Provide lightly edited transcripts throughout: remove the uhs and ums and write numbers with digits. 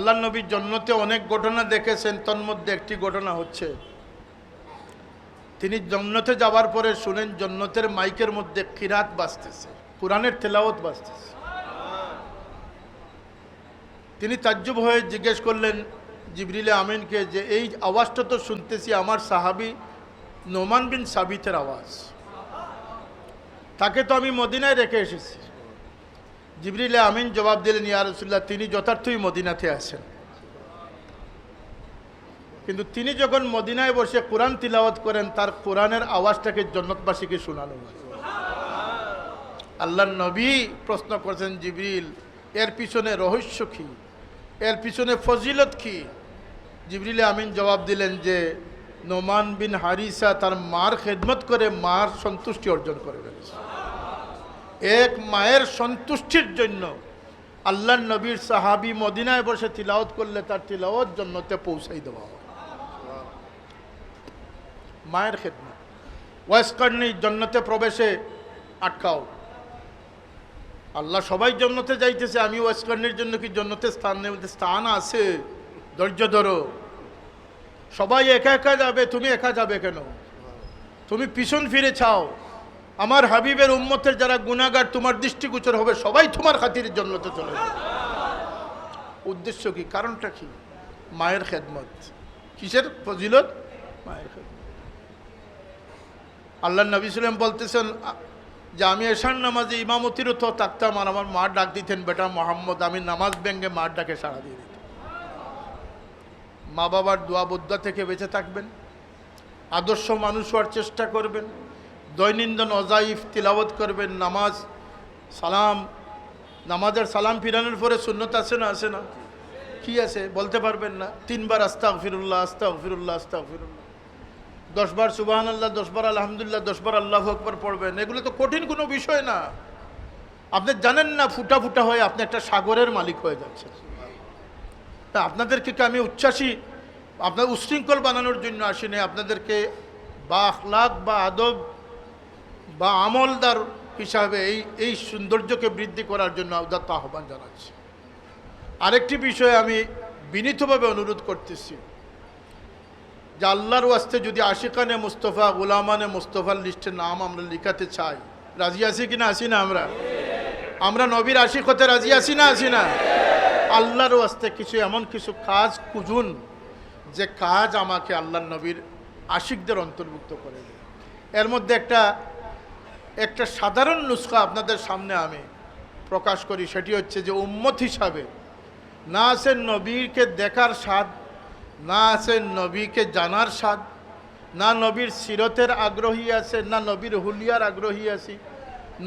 আল্লাহ নবী জন্নতে অনেক ঘটনা দেখেছেন, তন্মধ্যে একটি ঘটনা হচ্ছে তিনি জন্নতে যাওয়ার পরে শুনেন জন্নতের মাইকের মধ্যে কিরাত বাজতেছে, কোরআনের তেলাওয়াত বাজতেছে। তিনি তাজ্জুব হয়ে জিজ্ঞেস করলেন জিবরিল আমিনকে যে এই আওয়াজটা তো শুনতেছি আমার সাহাবী নোমান বিন সাবিতের আওয়াজ, তাকে তো আমি মদিনায় রেখে এসেছি। জিবরিল আমিন জবাব দিলেন, ইয়া রাসূলুল্লাহ, তিনি যথার্থই মদিনাতে আছেন, কিন্তু তিনি যখন মদিনায় বসে কোরআন তিলাওয়াত করেন তার কোরআনের আওয়াজটাকে জন্নতবাসীকে শোনানো হয়। আল্লাহর নবী প্রশ্ন করছেন, জিবরিল, এর পিছনে রহস্য কি, এর পিছনে ফজিলত কি? জিবরিল আমিন জবাব দিলেন যে নোমান বিন হারিসা তার মার খেদমত করে মার সন্তুষ্টি অর্জন করে ফেলেছে। এক মায়ের সন্তুষ্টির জন্য আল্লাহর নবীর সাহাবী মদিনায় বসে তিলাওয়াত করলে তার তিলাওয়াত জান্নাতে পৌঁছাই দেওয়া হয়। মায়ের খেদমত ওয়াইস করনি জান্নাতে প্রবেশে আটকাও। আল্লাহ সবাই জান্নাতে যাইতেছে, আমি ওয়াইস করনির জন্য কি জান্নাতে স্থান আছে? ধৈর্য ধরো, সবাই একা একা যাবে, তুমি একা যাবে কেন? তুমি পিছন ফিরে চাও। আমার হাবিবের উম্মতের যারা গুনাহগার তোমার দৃষ্টিগোচর হবে সবাই তোমার খাতিরে জান্নাতে চলে যাবে। উদ্দেশ্য কি, কারণটা কি? মায়ের খেদমত। কিসের ফজিলত? মায়ের খেদমত। আল্লাহ নবী সাল্লাল্লাহু আলাইহি ওয়াসাল্লাম বলতেছেন যে আমি এশার নামাজে ইমামতিরও তো থাকতাম আর আমার মা ডাক দিতেন, বেটা মোহাম্মদ, আমি নামাজ ভেঙে মার ডাকে সাড়া দিয়ে দিতাম। মা বাবার দোয়া বদ্দা থেকে বেঁচে থাকবেন, আদর্শ মানুষ হওয়ার চেষ্টা করবেন, দৈনন্দিন অজাইফ তিলাওয়াত করবেন, নামাজ সালাম, নামাজের সালাম ফিরানোর পরে সুন্নত আছে না? আছে না? কি আছে বলতে পারবেন না? 3 বার আস্তাগফিরুল্লাহ আস্তাগফিরুল্লাহ আস্তাগফিরুল্লাহ, 10 বার সুবহানাল্লাহ, 10 বার আলহামদুলিল্লাহ, 10 বার আল্লাহু আকবার পড়বেন। এগুলো তো কঠিন কোনো বিষয় না। আপনি জানেন না ফুটা ফুটা হয়ে আপনি একটা সাগরের মালিক হয়ে যাচ্ছেন। তা আপনাদেরকে আমি উচ্ছ্বাসী, আপনার উশৃঙ্খল বানানোর জন্য আসিনি, আপনাদেরকে বা আখলাক বা আদব বা আমলদার হিসাবে এই সৌন্দর্যকে বৃদ্ধি করার জন্য উদাত্ত আহ্বান জানাচ্ছি। আরেকটি বিষয়ে আমি বিনীতভাবে অনুরোধ করতেছি যে আল্লাহর ওয়াস্তে যদি আশিকানে মুস্তফা, গোলামানে মুস্তফার লিস্টে নাম আমরা লিখাতে চাই, রাজি আছি কিনা? আসি না? আমরা নবীর আশিক হতে রাজি আছি না? আসি না? আল্লাহর ওয়াস্তে কিছু এমন কিছু কাজ খুঁজুন যে কাজ আমাকে আল্লাহর নবীর আশিকদের অন্তর্ভুক্ত করে দেয়। এর মধ্যে একটা সাধারণ নুসখা আপনাদের সামনে আমি প্রকাশ করি, সেটি হচ্ছে যে উম্মত হিসাবে না আছে নবীকে দেখার স্বাদ, না আছে নবীকে জানার স্বাদ, না নবীর সিরতের আগ্রহী আছে, না নবীর হুলিয়ার আগ্রহী আছি।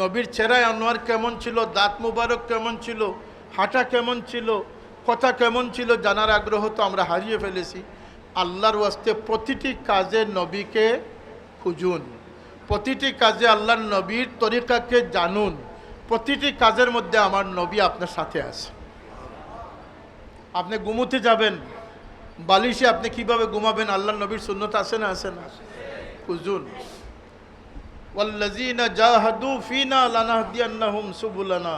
নবীর চেহারায় আনোয়ার কেমন ছিল, দাঁত মুবারক কেমন ছিল, হাঁটা কেমন ছিল, কথা কেমন ছিল, জানার আগ্রহ তো আমরা হারিয়ে ফেলেছি। আল্লাহর ওয়াস্তে প্রতিটি কাজে নবীকে খুঁজুন, প্রতিটি কাজে আল্লাহর নবীর তরিকাকে জানুন, প্রতিটি কাজের মধ্যে আমার নবী আপনার সাথে আছে। আপনি ঘুমোতে যাবেন, বালিশে আপনি কিভাবে ঘুমাবেন? আল্লাহর নবীর সুন্নত আছে না? আছে না? খুঁজুন। ওয়াল্লাযীনা জাহাদু ফীনা লানাহদিয়ান্নাহুম সুবুলানা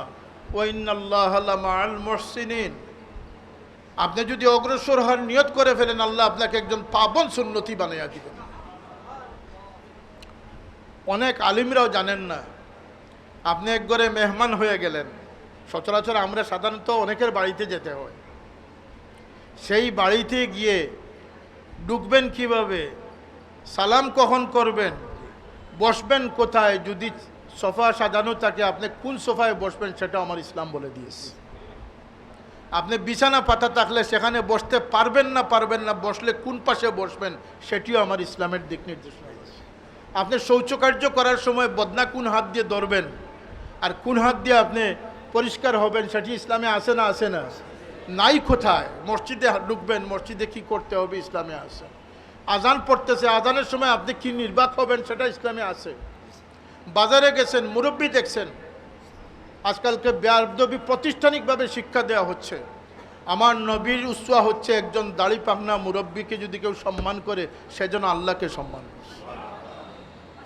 ওয়া ইন্নাল্লাহা লামাআল মুহসিনিন। আপনি যদি অগ্রসর হওয়ার নিয়ত করে ফেলেন, আল্লাহ আপনাকে একজন পাবন সুন্নতি বানাইয়া দিবেন। অনেক আলিমরাও জানেন না, আপনি এক ঘরে মেহমান হয়ে গেলেন। সচরাচর আমরা সাধারণত অনেকের বাড়িতে যেতে হয়, সেই বাড়িতে গিয়ে ঢুকবেন কিভাবে, সালাম কখন করবেন, বসবেন কোথায়, যদি সোফা সাজানো থাকে আপনি কোন সোফায় বসবেন সেটা আমার ইসলাম বলে দিয়েছে। আপনি বিছানা পাতা থাকলে সেখানে বসতে পারবেন না, বসলে কোন পাশে বসবেন সেটিও আমার ইসলামের দিক নির্দেশনা দিয়েছে। আপনি শৌচকার্য করার সময় বদনা কোন হাত দিয়ে ধরবেন আর কোন হাত দিয়ে আপনি পরিষ্কার হবেন সেটি ইসলামে আছে না? আছে না? নাই। কোথায়? মসজিদে ঢুকবেন, মসজিদে কি করতে হবে ইসলামে আছে। আজান পড়তেছে, আজানের সময় আপনি কি নির্বাক হবেন সেটা ইসলামে আছে। বাজারে গেছেন, মুরব্বী দেখছেন, আজকালকে বেয়াদবি প্রাতিষ্ঠানিকভাবে শিক্ষা দেওয়া হচ্ছে। আমার নবীর উসওয়া হচ্ছে একজন দাড়ি পাকনা মুরব্বীকে যদি কেউ সম্মান করে সেজন্য আল্লাহকে সম্মান করে।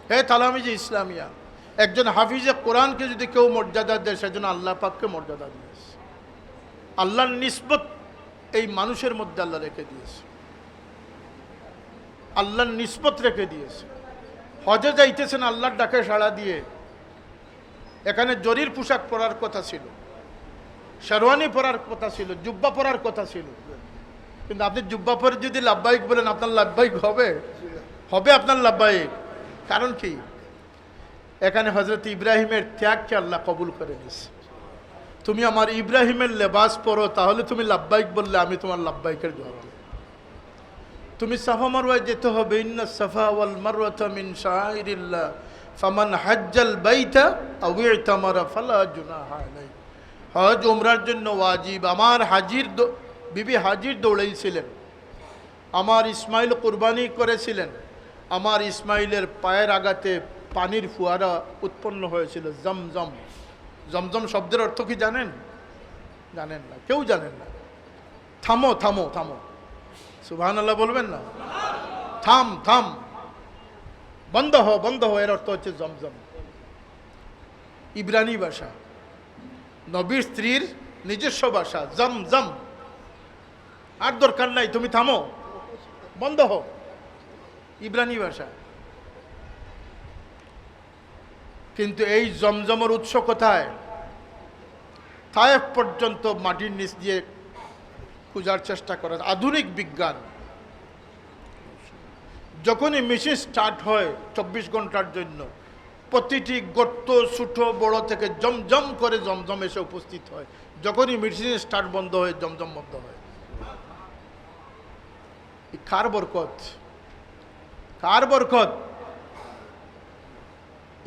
হে তালামিজে ইসলামিয়া, একজন হাফিজে কোরআনকে যদি কেউ মর্যাদা দেয় সেজন্য আল্লাহ পাককে মর্যাদা দিয়েছে। আল্লাহর নিসবত এই মানুষের মধ্যে আল্লাহ রেখে দিয়েছে, আল্লাহর নিসবত রেখে দিয়েছে। হজে যাইতেছেন আল্লাহর ডাকে সাড়া দিয়ে। এখানে জরির পোশাক পরার কথা ছিল, শেরওয়ানি পরার কথা ছিল, জুব্বা পরার কথা ছিল, কিন্তু আপনি জুব্বা পরে যদি লাব্বাইক বলেন, আপনার লাব্বাইক হবে? হবে আপনার লাব্বাইক? কারণ কি? এখানে হযরত ইব্রাহিমের ত্যাগকে আল্লাহ কবুল করে নিয়েছে। তুমি আমার ইব্রাহিমের লেবাস পরো, তাহলে তুমি লাব্বাইক বললে আমি তোমার লাব্বাইকের জবাব দেব। তুমি সাফা মারওয়ায় যেতে হবে, ইন্না সাফা ওয়াল মারওয়াতা মিন শাআইরিল্লাহ ফামান হাজ্জাল বাইতা আও ইতামারা ফালা জুনাহা আলাইহি। হজ উমরার জন্য ওয়াজিব। আমার বিবি হাজির দৌড়াইছিলেন, আমার ইসমাইল কুরবানি করেছিলেন, আমার ইসমাইলের পায়ের আঘাতে পানির ফুয়ারা উৎপন্ন হয়েছিল, জমজম। জমজম শব্দের অর্থ কি জানেন? জানেন না, কেউ জানেন না। থামো থামো থামো, সুবহানাল্লাহ বলবেন না? থাম থাম, বন্ধ হো বন্ধ হো, এর অর্থ হচ্ছে জমজম। ইব্রানি ভাষা, নবীর স্ত্রীর নিজস্ব ভাষা, জমজম। আর দরকার নাই, তুমি থামো, বন্ধ হো, ইব্রানি ভাষা। কিন্তু এই জমজমের উৎস কোথায়? তায়েফ পর্যন্ত মাটির নিচ দিয়ে খোঁজার চেষ্টা করে আধুনিক বিজ্ঞান। যখনই মেশিন স্টার্ট হয় 24 ঘন্টার জন্য, প্রতিটি গর্ত ছোট বড় থেকে জমজম করে জমজম এসে উপস্থিত হয়। যখনই মেশিন স্টার্ট বন্ধ হয়, জমজম বন্ধ হয়। কার বরকত? কার বরকত?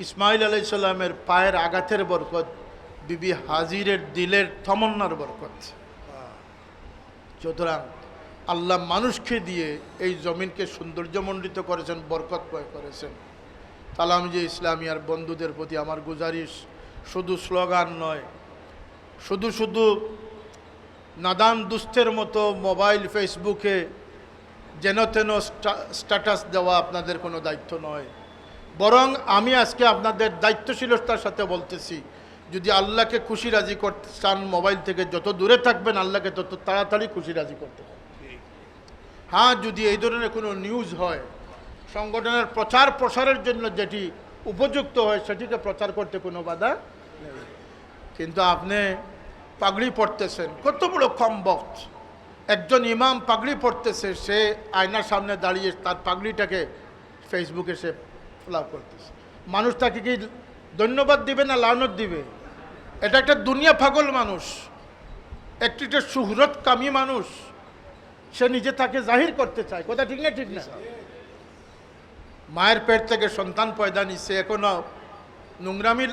ইসমাইল আলাইহিস সালামের পায়ের আঘাতের বরকত, বিবি হাজিরের দিলের তমন্নার বরকত। সুতরাং আল্লাহ মানুষকে দিয়ে এই জমিনকে সৌন্দর্যমণ্ডিত করেছেন, বরকতময় করেছেন। তালামজি ইসলামিয়ার বন্ধুদের প্রতি আমার গুজারিশ, শুধু স্লোগান নয়, শুধু শুধু নাদান দুস্থের মতো মোবাইল ফেসবুকে যেন তেন স্ট্যাটাস দেওয়া আপনাদের কোনো দায়িত্ব নয়। বরং আমি আজকে আপনাদের দায়িত্বশীলতার সাথে বলতেছি, যদি আল্লাহকে খুশি রাজি করতে চান, মোবাইল থেকে যত দূরে থাকবেন আল্লাহকে তত তাড়াতাড়ি খুশি রাজি করতে হবে। হ্যাঁ, যদি এই ধরনের কোনো নিউজ হয়, সংগঠনের প্রচার প্রসারের জন্য যেটি উপযুক্ত হয় সেটিকে প্রচার করতে কোনো বাধা নেই। কিন্তু আপনি পাগড়ি পড়তেছেন, কত বড় কম বক্ত! একজন ইমাম পাগড়ি পড়তেছে, সে আয়নার সামনে দাঁড়িয়ে তার পাগড়িটাকে ফেসবুকে সে ফলো করতেছে। মানুষ তাকে কি ধন্যবাদ দিবে না লানত দিবে? এটা একটা দুনিয়া পাগল মানুষ, একটা সুহরত কামী মানুষ, সে নিজে তাকে জাহির করতে চায়। কথা ঠিক না? ঠিক না? মায়ের পেট থেকে সন্তান পয়দা নিচ্ছে, এখনো নোংরামি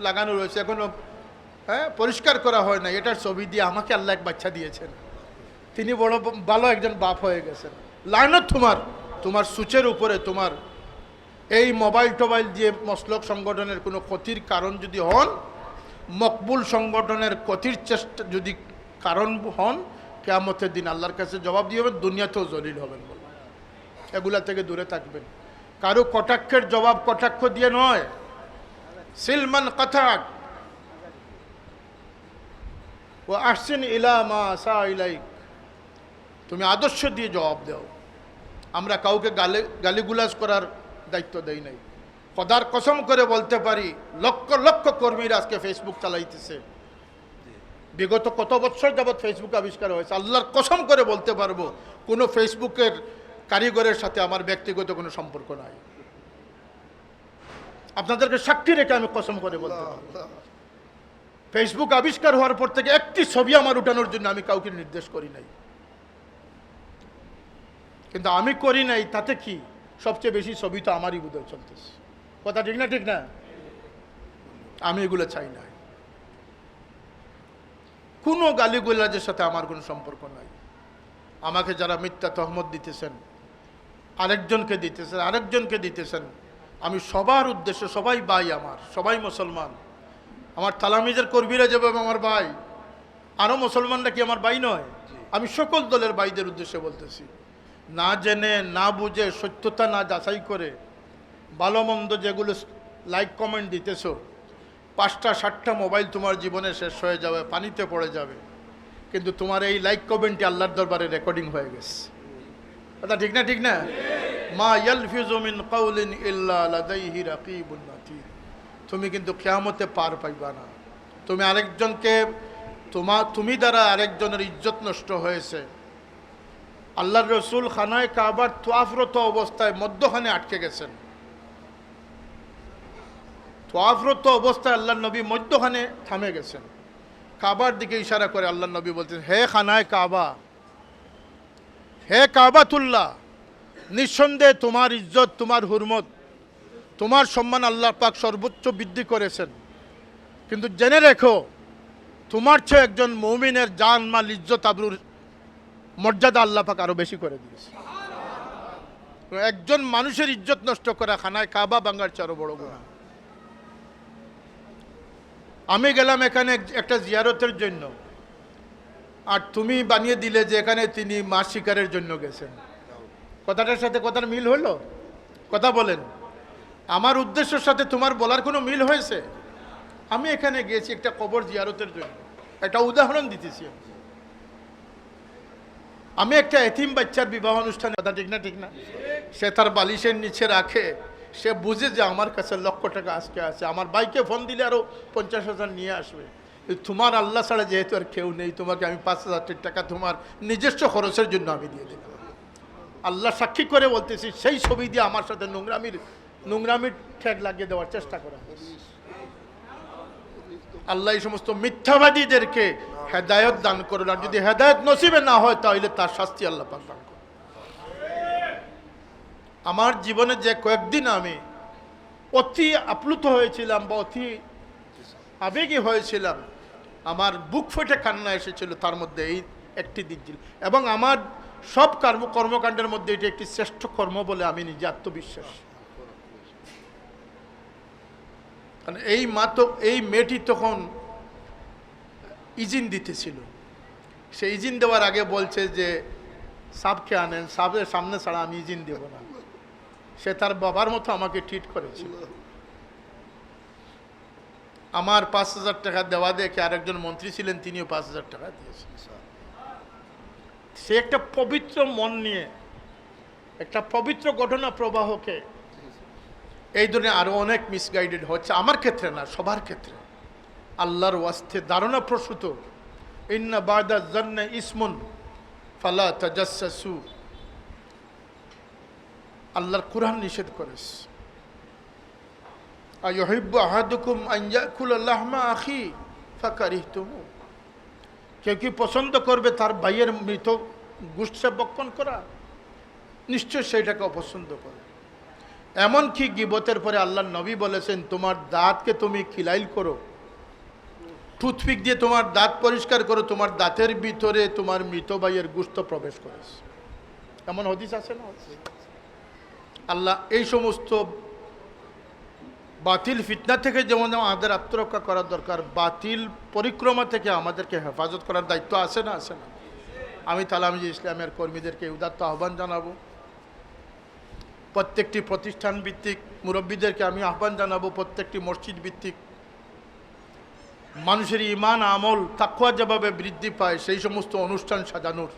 লাগানো রয়েছে, এখনো পরিষ্কার করা হয় না, এটার ছবি দিয়ে আমাকে আল্লাহ এক বাচ্চা দিয়েছেন, তিনি বড় ভালো একজন বাপ হয়ে গেছেন। লানত তোমার সুচের উপরে। তোমার এই মোবাইল টোবাইল দিয়ে মসলক সংগঠনের কোনো ক্ষতির কারণ যদি হন, মকবুল সংগঠনের ক্ষতির চেষ্টা যদি কারণ হন, কিয়ামতের দিন আল্লাহর কাছে জবাব দিয়ে হবেন, দুনিয়াতেও জলিল হবেন। এগুলা থেকে দূরে থাকবেন। কারো কটাক্ষের জবাব কটাক্ষ দিয়ে নয়, সিলমান কাতাক ও আহসিন ইলা মা সা ইলাইক, তুমি আদর্শ দিয়ে জবাব দাও। আমরা কাউকে গালিগুলাজ করার দায়িত্ব দেই নাই। খোদার কসম করে বলতে পারি, লক্ষ লক্ষ কর্মীরা আজকে ফেসবুক চালাইতেছে। বিগত কত বছর যাবৎ ফেসবুক আবিষ্কার হয়েছে, আল্লাহর কসম করে বলতে পারবো কোনো ফেসবুকের কারিগরের সাথে আমার ব্যক্তিগত কোনো সম্পর্ক নাই। আপনাদেরকে সাক্ষী রেখে আমি কসম করে বলতে পারবো, ফেসবুক আবিষ্কার হওয়ার পর থেকে একটি ছবি আমার উঠানোর জন্য আমি কাউকে নির্দেশ করি নাই। কিন্তু আমি করি নাই তাতে কি, সবচেয়ে বেশি ছবি তো আমারই বোধহয় চলতেছে। কথা ঠিক না? ঠিক না? আমি এগুলো চাই না। কোনো গালিগুলাজের সাথে আমার কোনো সম্পর্ক নাই। আমাকে যারা মিথ্যা তহমত দিতেছেন, আরেকজনকে দিতেছেন, আমি সবার উদ্দেশ্যে, সবাই ভাই আমার, সবাই মুসলমান। আমার তালামিজের কর্মীরা যেভাবে আমার ভাই, আরও মুসলমানরা কি আমার ভাই নয়? আমি সকল দলের ভাইদের উদ্দেশ্যে বলতেছি, না জেনে না বুঝে, সত্যতা না যাচাই করে ভালো মন্দ যেগুলো লাইক কমেন্ট দিতেছো, 5টা 7টা মোবাইল তোমার জীবনে শেষ হয়ে যাবে, পানিতে পড়ে যাবে। কিন্তু তোমার এই লাইক কমেন্টটি আল্লাহর দরবারে রেকর্ডিং হয়ে গেছে। কথা ঠিক না? ঠিক না? মা ইয়ালফিজু মিন কাউলিন ইল্লা লাদাইহি রাকিবুন আতীদ। তুমি কিন্তু কিয়ামতে পার পাইবা না। তুমি আরেকজনকে তুমি দ্বারা আরেকজনের ইজ্জত নষ্ট হয়েছে। আল্লাহর রসুল খানায় কাবার তোয়াফরত অবস্থায় মধ্যখানে আটকে গেছেন। তোয়াফরত অবস্থায় আল্লাহর নবী মধ্যখানে থামে গেছেন। কাবার দিকে ইশারা করে আল্লাহর নবী বলছেন, হে খানায় কাবা, হে কাবাতুল্লাহ, নিঃসন্দেহে তোমার ইজ্জত, তোমার হুরমত, তোমার সম্মান আল্লাহ পাক সর্বোচ্চ বৃদ্ধি করেছেন। কিন্তু জেনে রেখো, তোমার চেয়ে একজন মুমিনের জান মাল ইজ্জত আবরুর মর্যাদা আল্লাহ পাক আরো বেশি করে দিয়েছে। একজন মানুষের ইজ্জত নষ্ট করা খানায় কাবা ভাঙার চেয়ে আরো বড় গুনাহ। আমি গেলাম এখানে একটা জিয়ারতের জন্য, আর তুমি বানিয়ে দিলে যে এখানে তিনি মাছ শিকারের জন্য গেছেন। কথাটার সাথে কথার মিল হলো? কথা বলেন। আমার উদ্দেশ্যের সাথে তোমার বলার কোনো মিল হয়েছে? আমি এখানে গিয়েছি একটা কবর জিয়ারতের জন্য। একটা উদাহরণ দিতেছি। আমি একটা এতিম বাচ্চার বিবাহ অনুষ্ঠানে, কথা ঠিক না? ঠিক না? সে তার বালিশের নিচে রাখে, সে বুঝে যে আমার কাছে লক্ষ টাকা আজকে আছে, আমার ভাইকে ফোন দিলে আরো 50,000 নিয়ে আসবে। তোমার আল্লাহ ছাড়া যেহেতু আর কেউ নেই, তোমাকে আমি 5,000 টাকা তোমার নিজস্ব খরচের জন্য আমি দিয়ে দিলাম। আল্লাহ সাক্ষী করে বলতেছি, সেই ছবি দিয়ে আমার সাথে নোংরামির ঠেক লাগিয়ে দেওয়ার চেষ্টা করা হয়েছে। আল্লাহ এই সমস্ত মিথ্যাবাদীদেরকে হেদায়ত দান করুন, আর যদি হেদায়ত নসিবে না হয় তাহলে তার শাস্তি আল্লাহ পাক দান করুন। আমার জীবনে যে কয়েকদিন আমি অতি আপ্লুত হয়েছিলাম বা অতি আবেগী হয়েছিলাম, আমার বুক ফেটে কান্না এসেছিল, তার মধ্যে এই একটি দিন ছিল। এবং আমার সব কর্মকাণ্ডের মধ্যে এটি একটি শ্রেষ্ঠ কর্ম বলে আমি নিজে আত্মবিশ্বাস। কারণ এই মেয়েটি তখন ইজিন দিতেছিল। সে ইজিন দেওয়ার আগে বলছে যে সাবকে আনেন, সাবের সামনে ছাড়া আমি ইজিন দেব না। সে তার বাবার মতো আমাকে ট্রিট করেছিল। আমার 5,000 টাকা দেওয়া দেখে আরেকজন মন্ত্রী ছিলেন, তিনিও 5,000 টাকা দিয়েছেন। সে একটা পবিত্র মন নিয়ে, একটা পবিত্র ঘটনা প্রবাহকে এই ধরনের আরো অনেক মিসগাইডেড হচ্ছে। আমার ক্ষেত্রে না, সবার ক্ষেত্রে। আল্লাহর ওয়াস্তে ধারণা প্রসূত, ইন্না বাদা জান্না ইসমুন ফালা তাজাসসু, আল্লাহর কুরআন নিষেধ করেছে। আইয়ুহিব্বু আহাদুকুম আন ইয়াকুলা লাহমা আখি ফাকারিহতুমু, কেউ কি পছন্দ করবে তার ভাইয়ের মৃত গোশত ভক্ষণ করা? নিশ্চয় সেইটাকে অপছন্দ করে। এমনকি গীবতের পরে আল্লাহর নবী বলেছেন, তোমার দাঁতকে তুমি খিলাইল করো, টুথপিক দিয়ে তোমার দাঁত পরিষ্কার করো, তোমার দাঁতের ভিতরে তোমার মৃত ভাইয়ের গোশত প্রবেশ করেছে। এমন হাদিস আছে না? আল্লাহ এই সমস্ত বাতিল ফিতনা থেকে যেমন আমাদের আত্মরক্ষা করার দরকার, বাতিল পরিক্রমা থেকে আমাদেরকে হেফাজত করার দায়িত্ব আছে না? আছে না? আমি তালামিজ ইসলামের কর্মীদেরকে উদাত্ত আহ্বান জানাবো, প্রত্যেকটি প্রতিষ্ঠান ভিত্তিক মুরব্বীদেরকে আমি আহ্বান জানাবো, প্রত্যেকটি মসজিদ ভিত্তিক মানুষের ইমান আমল তাকওয়া যেভাবে বৃদ্ধি পায় সেই সমস্ত অনুষ্ঠান সাজানোর।